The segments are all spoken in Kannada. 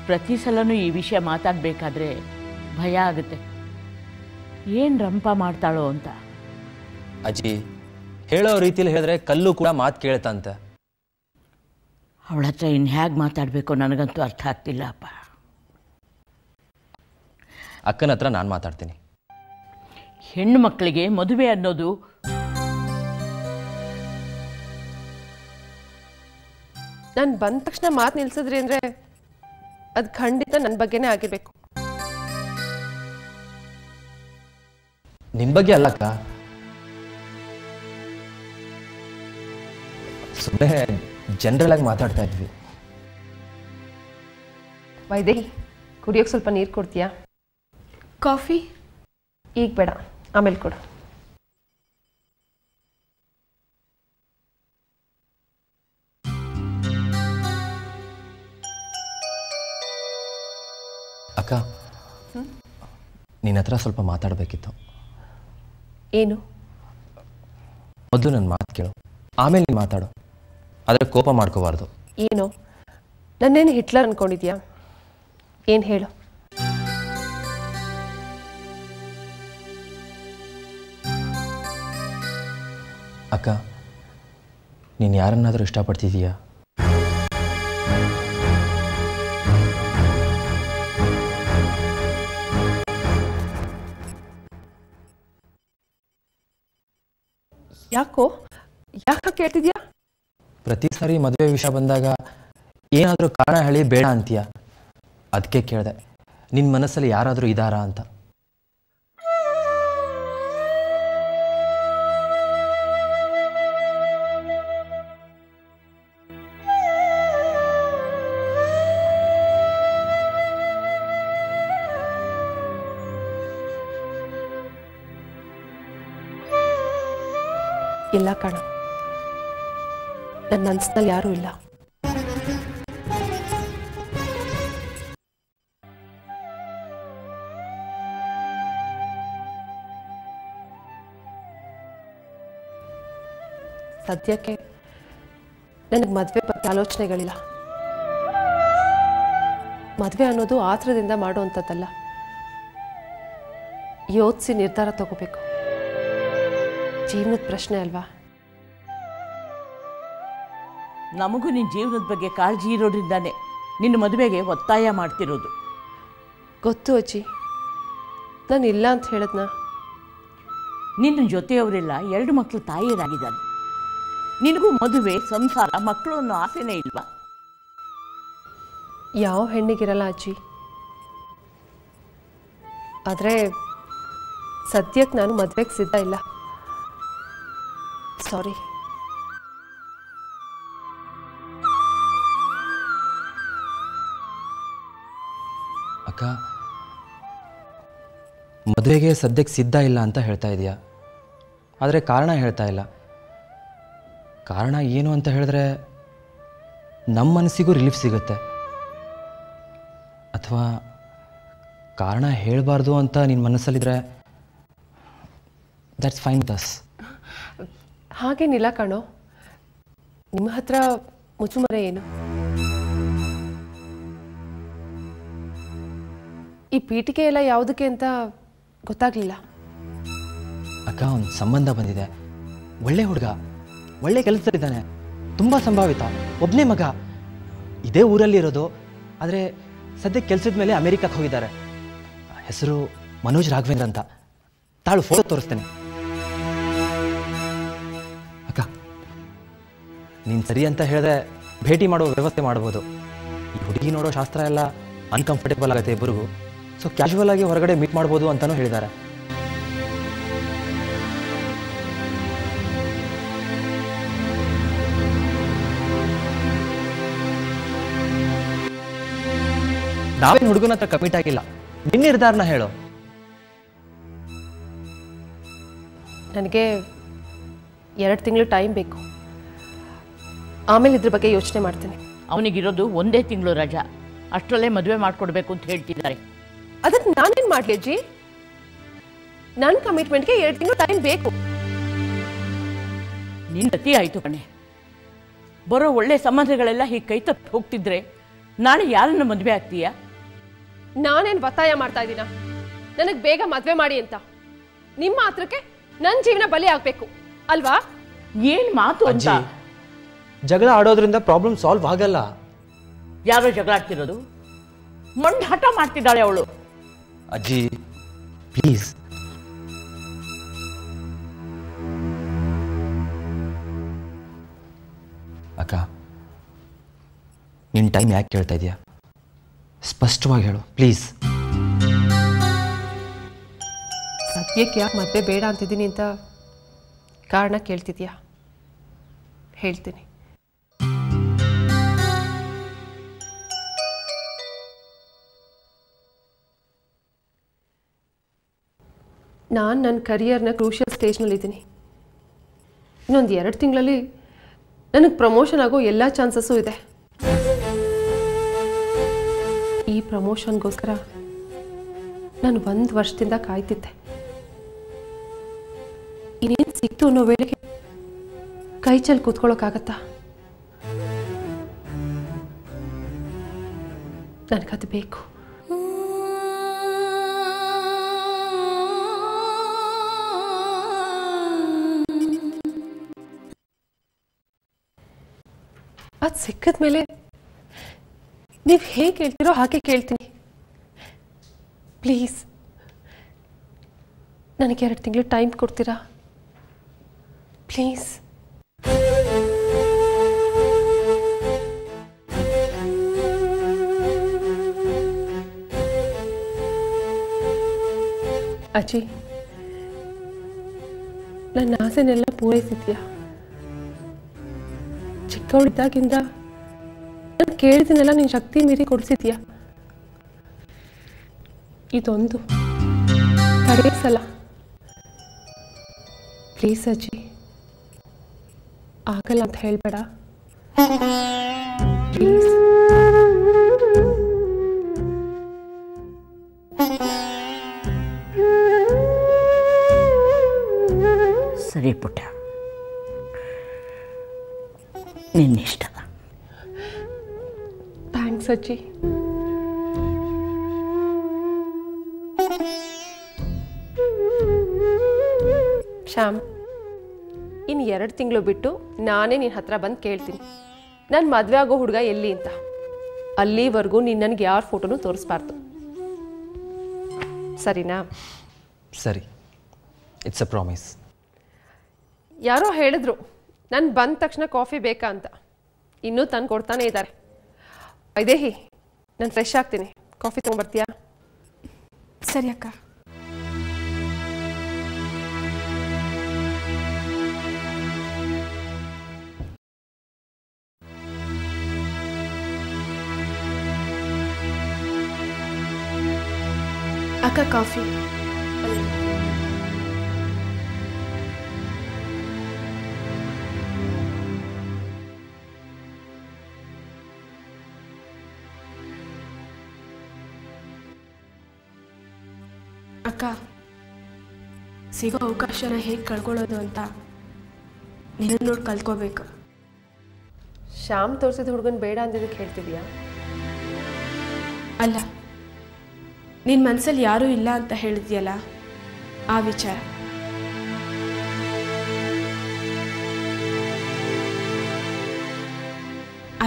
ಪ್ರತಿ ಸಲನೂ ಈ ವಿಷಯ ಮಾತಾಡಬೇಕಾದ್ರೆ ಭಯ ಆಗುತ್ತೆ. ಏನು ರಂಪ ಮಾಡ್ತಾಳೋ ಅಂತ. ಅಜ್ಜಿ ಹೇಳೋ ರೀತಿಯಲ್ಲಿ ಹೇಳಿದ್ರೆ ಕಲ್ಲು ಕೂಡ ಮಾತು ಕೇಳ್ತಂತೆ. ಅವಳ ಹತ್ರ ಇನ್ನು ಹೇಗೆ ಮಾತಾಡಬೇಕು ನನಗಂತೂ ಅರ್ಥ ಆಗ್ತಿಲ್ಲ ಅಪ್ಪ. ಅಕ್ಕನ ಹತ್ರ ನಾನು ಮಾತಾಡ್ತೀನಿ. ಹೆಣ್ಣು ಮಕ್ಕಳಿಗೆ ಮದುವೆ ಅನ್ನೋದು ನಾನು ಬಂದ ತಕ್ಷಣ ಮಾತು ನಿಲ್ಸಿದ್ರಿ ಅಂದರೆ ಅದು ಖಂಡಿತ ನನ್ನ ಬಗ್ಗೆನೇ ಆಗಿರಬೇಕು. ನಿಮ್ಮ ಬಗ್ಗೆ ಅಲ್ಲಕ್ಕ, ಸುಮ್ಮನೆ ಜನರಲ್ ಆಗಿ ಮಾತಾಡ್ತಾ ಇದ್ವಿ. ವೈದೇಹಿ, ಕುಡಿಯೋಕೆ ಸ್ವಲ್ಪ ನೀರು ಕೊಡ್ತೀಯಾ? ಕಾಫಿ ಈಗ ಬೇಡ, ಆಮೇಲೆ ಕೊಡು. ಅಕ್ಕ, ನಿನ್ನ ಹತ್ರ ಸ್ವಲ್ಪ ಮಾತಾಡಬೇಕಿತ್ತು. ಏನು? ಮೊದಲು ನನ್ನ ಮಾತು ಕೇಳು, ಆಮೇಲೆ ನೀನು ಮಾತಾಡು. ಆದರೆ ಕೋಪ ಮಾಡ್ಕೋಬಾರ್ದು. ಏನು? ನನ್ನೇನು ಹಿಟ್ಲರ್ ಅನ್ಕೊಂಡಿದ್ಯಾ? ಏನು ಹೇಳು? ಅಕ್ಕ, ನೀನು ಯಾರನ್ನಾದರೂ ಇಷ್ಟಪಡ್ತಿದ್ದೀಯಾ? ಯಾಕೆ ಕೇಳ್ತಿದ್ಯಾ? ಪ್ರತಿ ಸಾರಿ ಮದುವೆ ವಿಷಯ ಬಂದಾಗ ಏನಾದರೂ ಕಾರಣ ಹೇಳಿ ಬೇಡ ಅಂತೀಯ. ಅದಕ್ಕೆ ಕೇಳಿದೆ, ನಿನ್ನ ಮನಸ್ಸಲ್ಲಿ ಯಾರಾದರೂ ಇದ್ದಾರಾ ಅಂತ. ಇಲ್ಲ ಕಣ, ನನ್ನ ಮನಸ್ಸಿನಲ್ಲಿ ಯಾರೂ ಇಲ್ಲ. ಸದ್ಯಕ್ಕೆ ನನಗೆ ಮದುವೆ ಬಗ್ಗೆ ಆಲೋಚನೆಗಳಿಲ್ಲ. ಮದುವೆ ಅನ್ನೋದು ಆತರದಿಂದ ಮಾಡುವಂಥದ್ದಲ್ಲ. ಯೋಚಿಸಿ ನಿರ್ಧಾರ ತಗೋಬೇಕು. ಜೀವನದ ಪ್ರಶ್ನೆ ಅಲ್ವಾ? ನಮಗೂ ನಿನ್ನ ಜೀವನದ ಬಗ್ಗೆ ಕಾಳಜಿ ಇರೋದ್ರಿಂದಾನೆ ನಿನ್ನ ಮದುವೆಗೆ ಒತ್ತಾಯ ಮಾಡ್ತಿರೋದು. ಗೊತ್ತು ಅಜ್ಜಿ, ನಾನು ಇಲ್ಲ ಅಂತ ಹೇಳಿದ್ನ. ನಿನ್ನ ಜೊತೆಯವರೆಲ್ಲ 2 ಮಕ್ಕಳು ತಾಯಿಯರಾಗಿದ್ದಾನೆ. ನಿನಗೂ ಮದುವೆ, ಸಂಸಾರ, ಮಕ್ಕಳು ಅನ್ನೋ ಆಸೆನೇ ಇಲ್ವಾ? ಯಾವ ಹೆಣ್ಣಿಗಿರಲ್ಲ ಅಜ್ಜಿ. ಆದರೆ ಸದ್ಯಕ್ಕೆ ನಾನು ಮದುವೆಗೆ ಸಿದ್ಧ ಇಲ್ಲ. ಸಾರಿ. ಅಕ್ಕ, ಮದುವೆಗೆ ಸದ್ಯಕ್ಕೆ ಸಿದ್ಧ ಇಲ್ಲ ಅಂತ ಹೇಳ್ತಾ ಇದೆಯಾ, ಆದರೆ ಕಾರಣ ಹೇಳ್ತಾ ಇಲ್ಲ. ಕಾರಣ ಏನು ಅಂತ ಹೇಳಿದ್ರೆ ನಮ್ಮ ಮನಸ್ಸಿಗೂ ರಿಲೀಫ್ ಸಿಗುತ್ತೆ. ಅಥವಾ ಕಾರಣ ಹೇಳಬಾರ್ದು ಅಂತ ನಿನ್ನ ಮನಸ್ಸಲ್ಲಿದ್ರೆ ದಟ್ಸ್ ಫೈನ್ ವಿತ್ ಅಸ್. ಹಾಗೇನಿಲ್ಲ ಕಣೋ. ನಿಮ್ಮ ಹತ್ರ ಮುಚ್ಚುಮರೆ ಏನು? ಈ ಪೀಠಿಕೆ ಎಲ್ಲ ಯಾವುದಕ್ಕೆ ಅಂತ ಗೊತ್ತಾಗ್ಲಿಲ್ಲ. ಅಕ್ಕ, ಒಂದು ಸಂಬಂಧ ಬಂದಿದೆ. ಒಳ್ಳೆ ಹುಡುಗ, ಒಳ್ಳೆ ಕೆಲಸದಲ್ಲಿದ್ದಾನೆ, ತುಂಬ ಸಂಭಾವಿತ, ಒಬ್ಬನೇ ಮಗ, ಇದೇ ಊರಲ್ಲಿ ಇರೋದು. ಆದರೆ ಸದ್ಯಕ್ಕೆ ಕೆಲಸದ ಮೇಲೆ ಅಮೆರಿಕಕ್ಕೆ ಹೋಗಿದ್ದಾರೆ. ಹೆಸರು ಮನೋಜ್ ರಾಘವೇಂದ್ರ ಅಂತ. ತಾಳು ಫೋಟೋ ತೋರಿಸ್ತೇನೆ. ಅಕ್ಕ, ನೀನು ಸರಿ ಅಂತ ಹೇಳಿದ್ರೆ ಭೇಟಿ ಮಾಡೋ ವ್ಯವಸ್ಥೆ ಮಾಡ್ಬೋದು. ಈ ಹುಡುಗಿ ನೋಡೋ ಶಾಸ್ತ್ರ ಎಲ್ಲ ಅನ್ಕಂಫರ್ಟೇಬಲ್ ಆಗುತ್ತೆ ಇಬ್ಬರಿಗೂ. ಸೊ ಕ್ಯಾಶುವಲ್ ಆಗಿ ಹೊರಗಡೆ ಮೀಟ್ ಮಾಡ್ಬೋದು ಅಂತಲೂ ಹೇಳಿದ್ದಾರೆ. ನಾವೇನು ಹುಡುಗನ ಹತ್ರ ಕಮಿಟ್ ಆಗಿಲ್ಲ. ನಿನ್ನ ನಿರ್ಧಾರನ ಹೇಳು. ನನಗೆ 2 ತಿಂಗಳು ಟೈಮ್ ಬೇಕು. ಆಮೇಲೆ ಇದ್ರ ಬಗ್ಗೆ ಯೋಚನೆ ಮಾಡ್ತೀನಿ. ಅವನಿಗಿರೋದು 1 ತಿಂಗಳು ರಜಾ. ಅಷ್ಟರಲ್ಲೇ ಮದುವೆ ಮಾಡಿಕೊಡ್ಬೇಕು ಅಂತ ಹೇಳ್ತಿದ್ದಾರೆ. ಅದಕ್ಕೆ ನಾನೇನು ಮಾಡಲಿ ಅಜ್ಜಿ? ನನ್ನ ಕಮಿಟ್ಮೆಂಟ್ಗೆ 2 ತಿಂಗಳು ಟೈಮ್ ಬೇಕು. ನಿನ್ನ ಗತಿ ಆಯಿತು ಕಣೆ. ಬರೋ ಒಳ್ಳೆ ಸಂಬಂಧಗಳೆಲ್ಲ ಹೀಗೆ ಕೈ ತಪ್ಪಿ ಹೋಗ್ತಿದ್ರೆ ನಾಳೆ ಯಾರನ್ನ ಮದುವೆ ಆಗ್ತೀಯಾ? ನಾನೇನು ಒತ್ತಾಯ ಮಾಡ್ತಾ ಇದ್ದೀನ ನನಗೆ ಬೇಗ ಮದುವೆ ಮಾಡಿ ಅಂತ? ನಿಮ್ಮ ಮಾತ್ರಕ್ಕೆ ನನ್ನ ಜೀವನ ಬಲಿ ಆಗಬೇಕು ಅಲ್ವಾ? ಏನು ಮಾತು ಅಂತ? ಜಗಳ ಆಡೋದ್ರಿಂದ ಪ್ರಾಬ್ಲಮ್ ಸಾಲ್ವ್ ಆಗಲ್ಲ. ಯಾರೋ ಜಗಳ ಆಡ್ತಿರೋದು? ಮಂಡ್ ಹಠ ಮಾಡ್ತಿದ್ದಾಳೆ ಅವಳು. ಅಜ್ಜಿ ಪ್ಲೀಸ್. ಅಕ್ಕ, ನಿನ್ನ ಟೈಮ್ ಯಾಕೆ ಕೇಳ್ತಾ ಇದೆಯಾ? ಸ್ಪಷ್ಟವಾಗಿ ಹೇಳು ಪ್ಲೀಸ್. ಸದ್ಯಕ್ಕೆ ಯಾಕೆ ಮದುವೆ ಬೇಡ ಅಂತಿದ್ದೀನಿ ಅಂತ ಕಾರಣ ಕೇಳ್ತಿದ್ಯಾ? ಹೇಳ್ತೀನಿ. ನಾನು ನನ್ನ ಕರಿಯರ್ನ ಕ್ರೂಷಿಯಲ್ ಸ್ಟೇಜ್ನಲ್ಲಿದ್ದೀನಿ. ಇನ್ನೊಂದು 2 ತಿಂಗಳಲ್ಲಿ ನನಗೆ ಪ್ರಮೋಷನ್ ಆಗೋ ಎಲ್ಲ ಚಾನ್ಸಸ್ಸು ಇದೆ. ಈ ಪ್ರಮೋಷನ್ಗೋಸ್ಕರ ನಾನು 1 ವರ್ಷದಿಂದ ಕಾಯ್ತಿದ್ದೆ. ಇನ್ನೇನು ಸಿಕ್ತು ಅನ್ನೋ ವೇಳೆಗೆ ಕೈ ಚೆಲ್ಲಿ ಕೂತ್ಕೊಳ್ಳೋಕ್ಕಾಗತ್ತಾ? ನನಗದು ಬೇಕು. ಅದು ಸಿಕ್ಕಿದ ಮೇಲೆ ನೀವು ಹೇಗೆ ಕೇಳ್ತೀರೋ ಹಾಗೆ ಕೇಳ್ತೀನಿ. ಪ್ಲೀಸ್ ನನಗೆ 2 ತಿಂಗಳು ಟೈಮ್ ಕೊಡ್ತೀರಾ? ಪ್ಲೀಸ್. ಅಜ್ಜಿ, ನನ್ನ ಆಸೆನೆಲ್ಲ ಪೂರೈಸಿದ್ಯಾ? ಚಿಕ್ಕವಳಿದ್ದಾಗಿಂದ ನಾನು ಕೇಳಿದನೆಲ್ಲ ನಿನ್ನ ಶಕ್ತಿ ಮೀರಿ ಕೊಡಿಸಿದ್ಯಾ? ಇದೊಂದು ಕಡೆ ಸಲ ಪ್ಲೀಸ್ ಅಜ್ಜಿ, ಆಗಲ್ಲ ಅಂತ ಹೇಳ್ಬೇಡ ಪ್ಲೀಸ್. ಸರಿ ಪುಟ್ಟ, ನಿನ್ನಿಷ್ಟ. ಥ್ಯಾಂಕ್ಸ್ ಅಜ್ಜಿ. ಶ್ಯಾಮ್, ಇನ್ನು 2 ತಿಂಗಳು ಬಿಟ್ಟು ನಾನೇ ನಿನ್ನ ಹತ್ರ ಬಂದು ಕೇಳ್ತೀನಿ ನಾನು ಮದುವೆ ಆಗೋ ಹುಡುಗ ಎಲ್ಲಿ ಅಂತ. ಅಲ್ಲಿವರೆಗೂ ನೀನು ನನಗೆ ಯಾರ ಫೋಟೋನೂ ತೋರಿಸ್ಬಾರ್ದು, ಸರಿನಾ? ಸರಿ, ಇಟ್ಸ್ ಅ ಪ್ರಾಮಿಸ್. ಯಾರೋ ಹೇಳಿದ್ರು ನಾನು ಬಂದ ತಕ್ಷಣ ಕಾಫಿ ಬೇಕಾ ಅಂತ. ಇನ್ನೂ ತಂದು ಕೊಡ್ತಾನೆ ಇದ್ದಾರೆ. ವೈದೇಹಿ, ನಾನು ಫ್ರೆಶ್ ಆಗ್ತೀನಿ, ಕಾಫಿ ತೊಗೊಂಡ್ಬರ್ತೀಯಾ? ಸರಿ ಅಕ್ಕ. ಅಕ್ಕ ಕಾಫಿ. ಅಕ್ಕ, ಸಿಗೋ ಅವಕಾಶನ ಹೇಗೆ ಕಳ್ಕೊಳ್ಳೋದು ಅಂತ ನಿನ್ನ ನೋಡಿ ಕಲ್ತ್ಕೋಬೇಕು. ಶ್ಯಾಮ್ ತೋರಿಸಿದ ಹುಡುಗನ ಬೇಡ ಅಂದಿದ್ದಕ್ಕೆ ಹೇಳ್ತಿದ್ಯಾ? ಅಲ್ಲ, ನಿನ್ನ ಮನಸ್ಸಲ್ಲಿ ಯಾರೂ ಇಲ್ಲ ಅಂತ ಹೇಳಿದ್ಯಲ್ಲ, ಆ ವಿಚಾರ.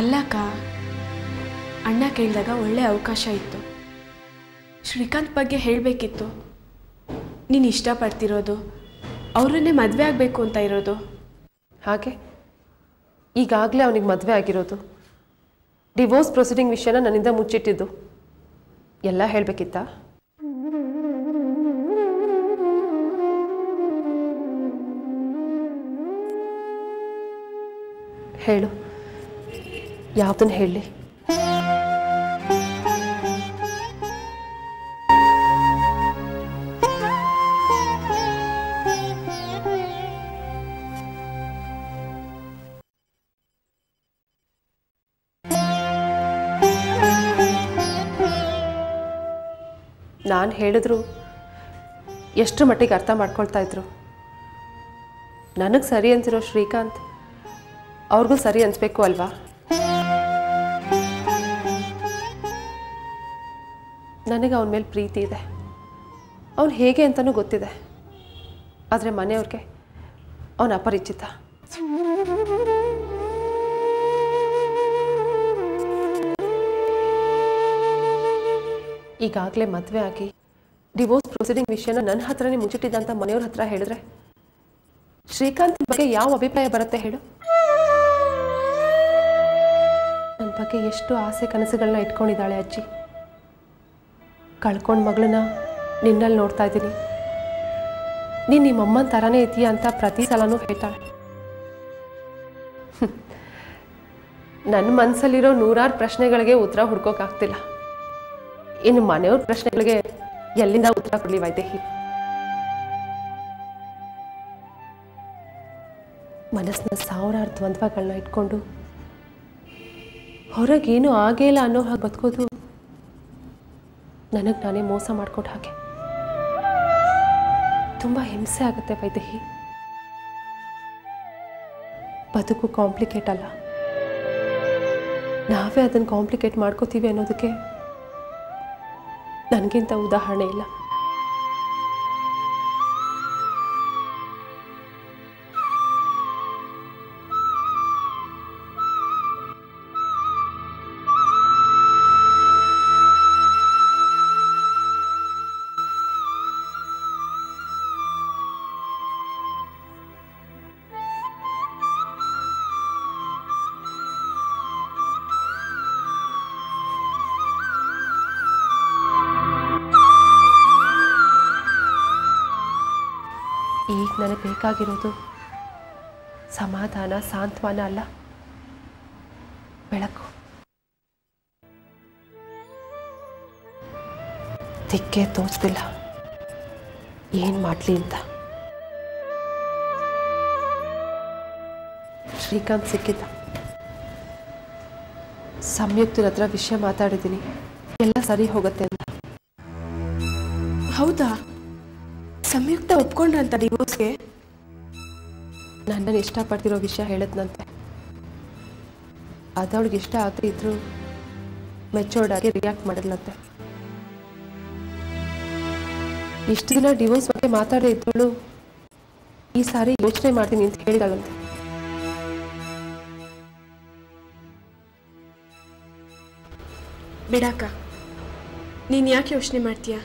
ಅಲ್ಲಕ್ಕ, ಅಣ್ಣ ಕೇಳಿದಾಗ ಒಳ್ಳೆ ಅವಕಾಶ ಇತ್ತು. ಶ್ರೀಕಾಂತ್ ಬಗ್ಗೆ ಹೇಳಬೇಕಿತ್ತು. ನೀನು ಇಷ್ಟಪಡ್ತಿರೋದು, ಅವರನ್ನೇ ಮದುವೆ ಆಗಬೇಕು ಅಂತ ಇರೋದು. ಹಾಗೆ ಈಗಾಗಲೇ ಅವನಿಗೆ ಮದುವೆ ಆಗಿರೋದು, ಡಿವೋರ್ಸ್ ಪ್ರೊಸೀಡಿಂಗ್ ವಿಷಯನ ನನ್ನಿಂದ ಮುಚ್ಚಿಟ್ಟಿದ್ದು ಎಲ್ಲ ಹೇಳಬೇಕಿತ್ತಾ? ಹೇಳು, ಯಾವುದನ್ನು ಹೇಳಲಿ? ನಾನು ಹೇಳಿದ್ರು ಎಷ್ಟು ಮಟ್ಟಿಗೆ ಅರ್ಥ ಮಾಡ್ಕೊಳ್ತಾ ಇದ್ರು. ನನಗೆ ಸರಿ ಅನ್ಸಿರೋ ಶ್ರೀಕಾಂತ್ ಅವ್ರಿಗೂ ಸರಿ ಅನಿಸ್ಬೇಕು ಅಲ್ವಾ? ನನಗೆ ಅವನ ಮೇಲೆ ಪ್ರೀತಿ ಇದೆ, ಅವನು ಹೇಗೆ ಅಂತಲೂ ಗೊತ್ತಿದೆ. ಆದರೆ ಮನೆಯವ್ರಿಗೆ ಅವನ ಅಪರಿಚಿತ. ಈಗಾಗಲೇ ಮದುವೆ ಆಗಿ ಡಿವೋರ್ಸ್ ಪ್ರೊಸೀಡಿಂಗ್ ವಿಷಯನ ನನ್ನ ಹತ್ರನೇ ಮುಚ್ಚಿಟ್ಟಿದ್ದಂಥ ಮನೆಯವ್ರ ಹತ್ರ ಹೇಳಿದ್ರೆ ಶ್ರೀಕಾಂತ್ ಬಗ್ಗೆ ಯಾವ ಅಭಿಪ್ರಾಯ ಬರುತ್ತೆ ಹೇಳು? ನನ್ನ ಬಗ್ಗೆ ಎಷ್ಟು ಆಸೆ ಕನಸುಗಳನ್ನ ಇಟ್ಕೊಂಡಿದ್ದಾಳೆ ಅಜ್ಜಿ. ಕಳ್ಕೊಂಡು ಮಗಳನ್ನ ನಿನ್ನಲ್ಲಿ ನೋಡ್ತಾ ಇದ್ದೀನಿ, ನೀನು ನಿಮ್ಮಮ್ಮನ ಥರನೇ ಇದೆಯಾ ಅಂತ ಪ್ರತಿ ಸಲನೂ ಹೇಳ್ತಾಳೆ. ನನ್ನ ಮನಸ್ಸಲ್ಲಿರೋ ನೂರಾರು ಪ್ರಶ್ನೆಗಳಿಗೆ ಉತ್ತರ ಹುಡ್ಕೋಕ್ಕಾಗ್ತಿಲ್ಲ. ಇನ್ನು ಮನೆಯವ್ರ ಪ್ರಶ್ನೆಗಳಿಗೆ ಎಲ್ಲಿಂದ ಉತ್ತರ ಕೊಡಲಿ ವೈದೇಹಿ? ಮನಸ್ಸಿನ ಸಾವಿರಾರು ದ್ವಂದ್ವಗಳನ್ನ ಇಟ್ಕೊಂಡು ಹೊರಗೇನು ಆಗೇ ಇಲ್ಲ ಅನ್ನೋ ಹಾಗೆ ಬದುಕೋದು ನನಗೆ ನಾನೇ ಮೋಸ ಮಾಡ್ಕೊಟ್ಟು ಹಾಗೆ. ತುಂಬ ಹಿಂಸೆ ಆಗುತ್ತೆ ವೈದೇಹಿ. ಬದುಕು ಕಾಂಪ್ಲಿಕೇಟ್ ಅಲ್ಲ, ನಾವೇ ಅದನ್ನು ಕಾಂಪ್ಲಿಕೇಟ್ ಮಾಡ್ಕೋತೀವಿ ಅನ್ನೋದಕ್ಕೆ ನನಗಿಂತ ಉದಾಹರಣೆ ಇಲ್ಲ. ಈಗ ನನಗೆ ಬೇಕಾಗಿರೋದು ಸಮಾಧಾನ, ಸಾಂತ್ವನ ಅಲ್ಲ, ಬೆಳಕು. ದಿಕ್ಕೆ ತೋಚ್ತಿಲ್ಲ ಏನು ಮಾಡಲಿ ಅಂತ. ಶ್ರೀಕಾಂತ್ ಸಿಕ್ಕಿದ್ದ. ಸಂಯುಕ್ತರ ಹತ್ರ ವಿಷಯ ಮಾತಾಡಿದ್ದೀನಿ, ಎಲ್ಲ ಸರಿ ಹೋಗುತ್ತೆ ಅಂತ. ಹೌದಾ? ಸಂಯುಕ್ತ ಒಪ್ಕೊಂಡ್ರಂತ ಡಿವೋರ್ಸ್ಗೆ? ನನ್ನನ್ನು ಇಷ್ಟಪಡ್ತಿರೋ ವಿಷಯ ಹೇಳಿದ್ನಂತೆ. ಅದವಳಿಗೆ ಇಷ್ಟ ಆಗದೆ ಇದ್ರು ಮೆಚೋರ್ಡ್ ಆಗಿ ರಿಯಾಕ್ಟ್ ಮಾಡಿದ್ಲಂತೆ. ಇಷ್ಟು ದಿನ ಡಿವೋರ್ಸ್ ಬಗ್ಗೆ ಮಾತಾಡೇ ಇದ್ದವಳು ಈ ಸಾರಿ ಯೋಚನೆ ಮಾಡ್ತೀನಿ ಅಂತ ಹೇಳಿದಳಂತೆ. ಬಿಡಾಕ, ನೀನು ಯಾಕೆ ಯೋಚನೆ ಮಾಡ್ತೀಯಾ?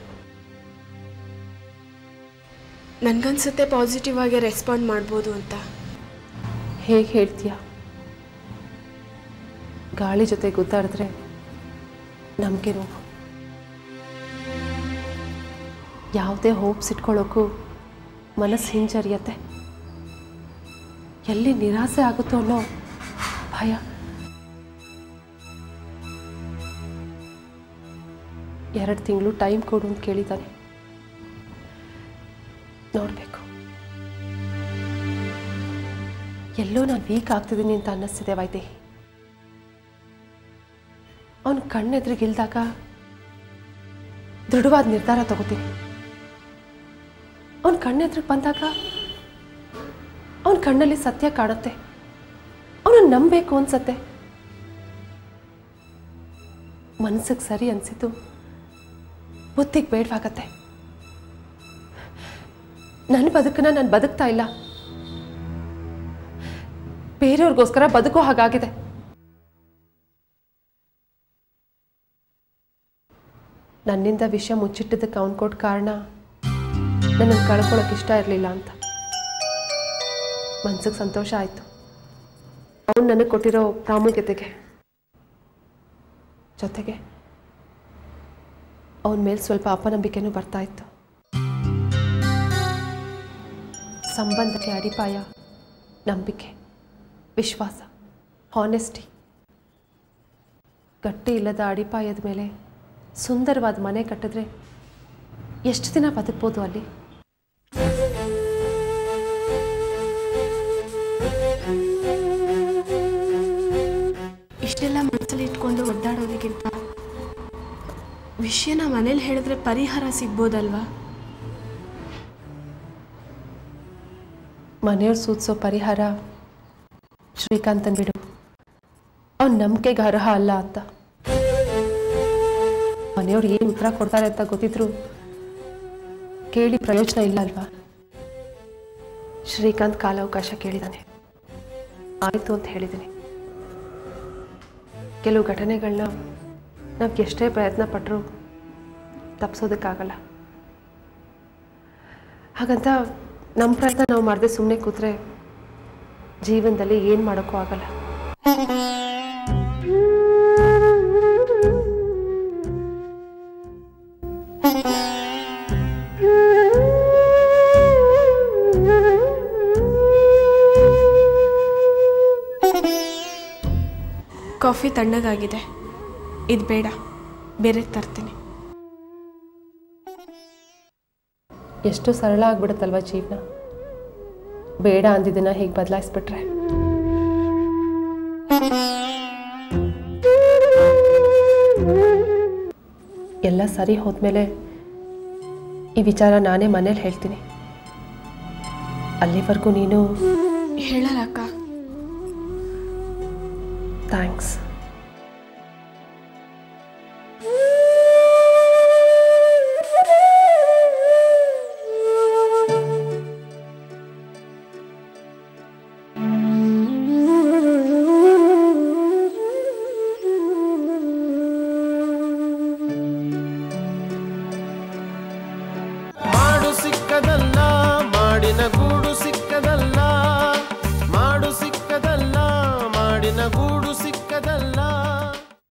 ನನಗನ್ಸುತ್ತೆ ಪಾಸಿಟಿವ್ ಆಗಿ ರೆಸ್ಪಾಂಡ್ ಮಾಡ್ಬೋದು ಅಂತ. ಹೇಗೆ ಹೇಳ್ತೀಯ? ಗಾಳಿ ಜೊತೆ ಗುದ್ದಾಡಿದ್ರೆ ನಮಗೆ ನೋವು. ಯಾವುದೇ ಹೋಪ್ಸ್ ಇಟ್ಕೊಳ್ಳೋಕ್ಕೂ ಮನಸ್ಸು ಹಿಂಜರಿಯತ್ತೆ. ಎಲ್ಲಿ ನಿರಾಸೆ ಆಗುತ್ತೋ ಅನ್ನೋ ಭಯ. ಎರಡು ತಿಂಗಳು ಟೈಮ್ ಕೊಡು ಅಂತ ಕೇಳಿದ್ದಾನೆ. ನೋಡಬೇಕು. ಎಲ್ಲೋ ನಾನು ವೀಕ್ ಆಗ್ತಿದ್ದೀನಿ ಅಂತ ಅನ್ನಿಸ್ತಿದೆ ವೈದೇಹಿ. ಅವನ ಕಣ್ಣೆದ್ರಿಗಿಲ್ದಾಗ ದೃಢವಾದ ನಿರ್ಧಾರ ತಗೋತೀನಿ. ಅವನ ಕಣ್ಣೆದ್ರಿಗೆ ಬಂದಾಗ ಅವನ ಕಣ್ಣಲ್ಲಿ ಸತ್ಯ ಕಾಣುತ್ತೆ. ಅವನನ್ನು ನಂಬಬೇಕು ಅನ್ಸತ್ತೆ. ಮನಸ್ಸಿಗೆ ಸರಿ ಅನಿಸಿದ್ದು ಬುದ್ಧಿಗೆ ಬೇಡವಾಗತ್ತೆ. ನನ್ನ ಬದುಕನ್ನ ನಾನು ಬದುಕ್ತಾ ಇಲ್ಲ, ಬೇರೆಯವ್ರಿಗೋಸ್ಕರ ಬದುಕೋ ಹಾಗಾಗಿದೆ. ನನ್ನಿಂದ ವಿಷಯ ಮುಚ್ಚಿಟ್ಟಿದ್ದಕ್ಕೆ ಅವನು ಕೊಟ್ಟ ಕಾರಣ ನನ್ನನ್ನು ಕಳ್ಕೊಳ್ಳೋಕೆ ಇಷ್ಟ ಇರಲಿಲ್ಲ ಅಂತ. ಮನ್ಸಿಗೆ ಸಂತೋಷ ಆಯಿತು ಅವನು ನನಗೆ ಕೊಟ್ಟಿರೋ ಪ್ರಾಮುಖ್ಯತೆಗೆ. ಜೊತೆಗೆ ಅವನ ಮೇಲೆ ಸ್ವಲ್ಪ ಅಪನಂಬಿಕೆನೂ ಬರ್ತಾ ಇತ್ತು. ಸಂಬಂಧಕ್ಕೆ ಅಡಿಪಾಯ ನಂಬಿಕೆ, ವಿಶ್ವಾಸ, ಹಾನೆಸ್ಟಿ. ಗಟ್ಟಿ ಇಲ್ಲದ ಅಡಿಪಾಯದ ಮೇಲೆ ಸುಂದರವಾದ ಮನೆ ಕಟ್ಟಿದ್ರೆ ಎಷ್ಟು ದಿನ ಬದುಕ್ಬೋದು ಅಲ್ಲಿ? ಇಷ್ಟೆಲ್ಲ ಮನಸ್ಸಲ್ಲಿ ಇಟ್ಕೊಂಡು ಒದ್ದಾಡೋದಕ್ಕಿಂತ ವಿಷಯನ ಮನೇಲಿ ಹೇಳಿದ್ರೆ ಪರಿಹಾರ ಸಿಗ್ಬೋದಲ್ವಾ? ಮನೆಯವ್ರು ಸೂಚಿಸೋ ಪರಿಹಾರ ಶ್ರೀಕಾಂತನ್ ಬಿಡು, ಅವನ ನಂಬಿಕೆಗೆ ಅರ್ಹ ಅಲ್ಲ ಅಂತ. ಮನೆಯವ್ರು ಏನು ಉತ್ತರ ಕೊಡ್ತಾರೆ ಅಂತ ಗೊತ್ತಿದ್ರು ಕೇಳಿ ಪ್ರಯೋಜನ ಇಲ್ಲ ಅಲ್ವಾ? ಶ್ರೀಕಾಂತ್ ಕಾಲಾವಕಾಶ ಕೇಳಿದ್ದಾನೆ, ಆಯಿತು ಅಂತ ಹೇಳಿದ್ದೀನಿ. ಕೆಲವು ಘಟನೆಗಳನ್ನ ನಾವು ಎಷ್ಟೇ ಪ್ರಯತ್ನ ಪಟ್ಟರೂ ತಪ್ಪಿಸೋದಕ್ಕಾಗಲ್ಲ. ಹಾಗಂತ ನಮ್ಮ ಪ್ರಯತ್ನ ನಾವು ಮಾಡದೆ ಸುಮ್ಮನೆ ಕೂತ್ರೆ ಜೀವನದಲ್ಲಿ ಏನು ಮಾಡೋಕ್ಕೂ ಆಗಲ್ಲ. ಕಾಫಿ ತಣ್ಣಗಾಗಿದೆ, ಇದು ಬೇಡ, ಬೇರೆ ತರ್ತೀನಿ. ಎಷ್ಟು ಸರಳ ಆಗ್ಬಿಡುತ್ತಲ್ವ ಜೀವನ. ಬೇಡ ಅಂದಿದ್ದನ್ನ ಹೇಗೆ ಬದಲಾಯಿಸ್ಬಿಟ್ರೆ. ಎಲ್ಲ ಸರಿ ಹೋದ್ಮೇಲೆ ಈ ವಿಚಾರ ನಾನೇ ಮನೇಲಿ ಹೇಳ್ತೀನಿ. ಅಲ್ಲಿವರೆಗೂ ನೀನು ಹೇಳಲ್ಲ ಅಕ್ಕ. ಥ್ಯಾಂಕ್ಸ್.